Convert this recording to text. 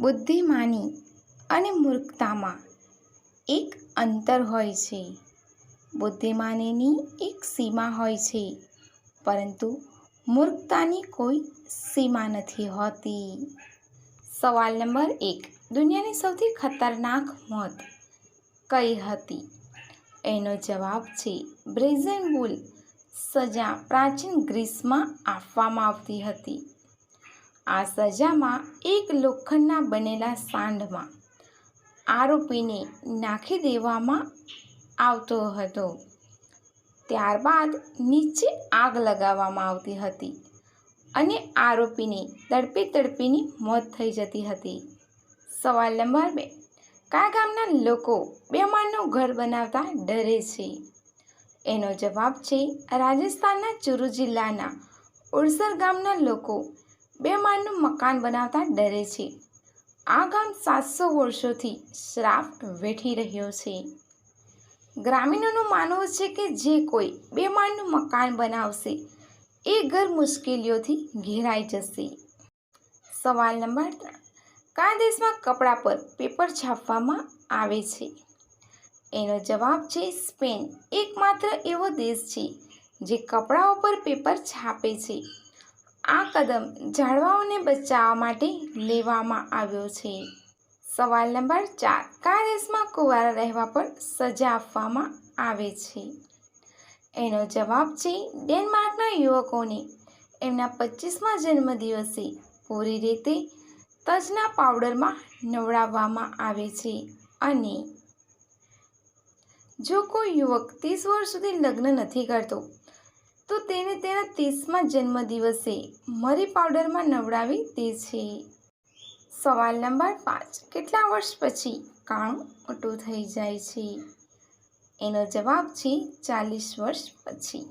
બુદ્ધિમાની અને મૂર્ખતામાં એક અંતર હોય છે. બુદ્ધિમાનીની એક સીમા હોય છે, પરંતુ મૂર્ખતાની કોઈ સીમા નથી હોતી. સવાલ નંબર 1. દુનિયાની સૌથી ખતરનાક મોત કઈ હતી? એનો જવાબ છે બ્રેઝન બુલ. સજા પ્રાચીન ગ્રીસમાં આપવામાં આવતી હતી. આ સજામાં એક લોખંડના બનેલા સાંઢમાં આરોપીને નાખી દેવામાં આવતો હતો. ત્યારબાદ નીચે આગ લગાવવામાં આવતી હતી અને આરોપીને તડપી તડપીની મોત થઈ જતી હતી. સવાલ નંબર 2. કયા ગામના લોકો બે માળનું ઘર બનાવતા ડરે છે? એનો જવાબ છે રાજસ્થાનના ચુરુ જિલ્લાના ઉડસર ગામના લોકો બે માળનું મકાન બનાવતા ડરે છે. આ ગામ 700 વર્ષોથી શ્રાપ વેઠી રહ્યો છે. ગ્રામીણોનું માનવું છે કે જે કોઈ બે માળનું મકાન બનાવશે એ ઘર મુશ્કેલીઓથી ઘેરાઈ જશે. સવાલ નંબર 3. કયા દેશમાં કપડા પર પેપર છાપવામાં આવે છે? એનો જવાબ છે સ્પેન. એકમાત્ર એવો દેશ છે જે કપડાઓ પર પેપર છાપે છે. આ કદમ ઝાડવાઓને બચાવવા માટે લેવામાં આવ્યો છે. સવાલ નંબર 4. કયા દેશમાં કુંવારા રહેવા પર સજા આપવામાં આવે છે? એનો જવાબ છે ડેનમાર્કના યુવકોને એમના 25મા જન્મદિવસે પૂરી રીતે તજના પાવડરમાં નવડાવવામાં આવે છે અને જો કોઈ યુવક 30 વર્ષ સુધી લગ્ન નથી કરતો તો તેને તેના 30મા જન્મદિવસે મરી પાવડરમાં નવડાવી દે છે. સવાલ નંબર 5. કેટલા વર્ષ પછી કાણું મોટું થઈ જાય છે? એનો જવાબ છે 40 વર્ષ પછી.